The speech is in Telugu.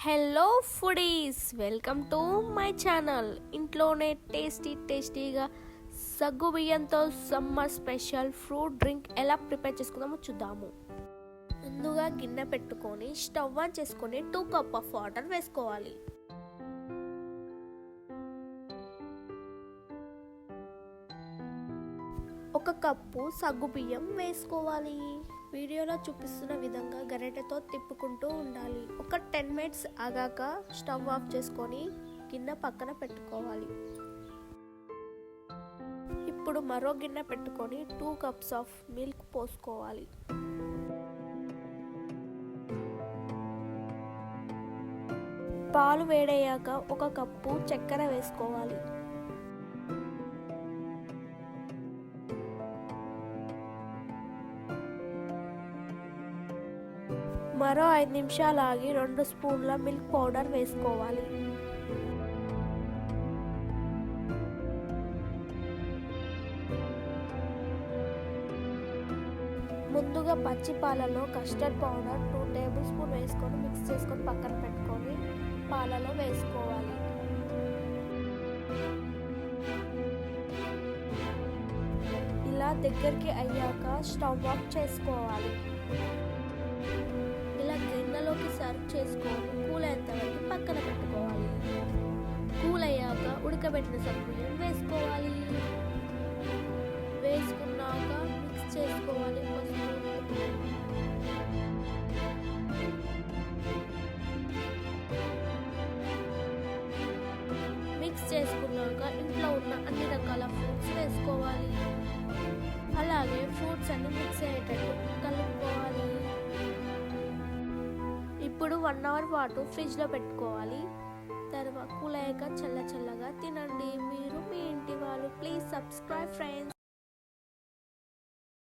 Hello foodies, welcome to my channel. ఇంట్లోనే టేస్టీగా సగ్గుబియ్యంతో సమ్మర్ స్పెషల్ ఫ్రూట్ డ్రింక్ ఎలా ప్రిపేర్ చేసుకుందామో చూద్దాము. ముందుగా గిన్నె పెట్టుకొని స్టవ్ ఆన్ చేసుకొని 2 కప్ ఆఫ్ వాటర్ వేసుకోవాలి. ఒక కప్పు సగ్గుబియ్యం వేసుకోవాలి. వీడియోలో చూపిస్తున్న విధంగా గరిటెతో తిప్పుకుంటూ ఉండాలి. ఒక 10 మినిట్స్ ఆగాక స్టవ్ ఆఫ్ చేసుకొని గిన్నె పక్కన పెట్టుకోవాలి. ఇప్పుడు మరో గిన్నె పెట్టుకొని 2 కప్స్ ఆఫ్ మిల్క్ పోసుకోవాలి. పాలు వేడయ్యాక ఒక కప్పు చక్కెర వేసుకోవాలి. మరో 5 నిమిషాలు ఆగి 2 స్పూన్ల మిల్క్ పౌడర్ వేసుకోవాలి. ముందుగా పచ్చి పాలలో కస్టర్డ్ పౌడర్ 2 టేబుల్ స్పూన్ వేసుకొని మిక్స్ చేసుకొని పక్కన పెట్టుకొని పాలలో వేసుకోవాలి. ఇలా దగ్గరికి అయ్యాక స్టవ్ ఆఫ్ చేసుకోవాలి. ఇలా గిన్నెలోకి సర్వ్ చేసుకొని కూల్ అయ్యేంత వరకు పక్కన పెట్టుకోవాలి. కూల్ అయ్యాక ఉడకబెట్టిన సగ్గుబియ్యం వేసుకోవాలి. వేసుకున్నాక మిక్స్ చేసుకోవాలి. మిక్స్ చేసుకున్నాక ఇంట్లో ఉన్న అన్ని రకాల ఫ్రూట్స్ వేసుకోవాలి. అలాగే ఫ్రూట్స్ అన్ని మిక్స్ అయ్యేటట్టు కలుపుకోవాలి. ఇప్పుడు 1 అవర్ పాటు ఫ్రిడ్జ్లో పెట్టుకోవాలి. తర్వాత కూల్ అయ్యాక చల్లగా తినండి. మీరు మీ ఇంటి వాళ్ళు. Please subscribe friends.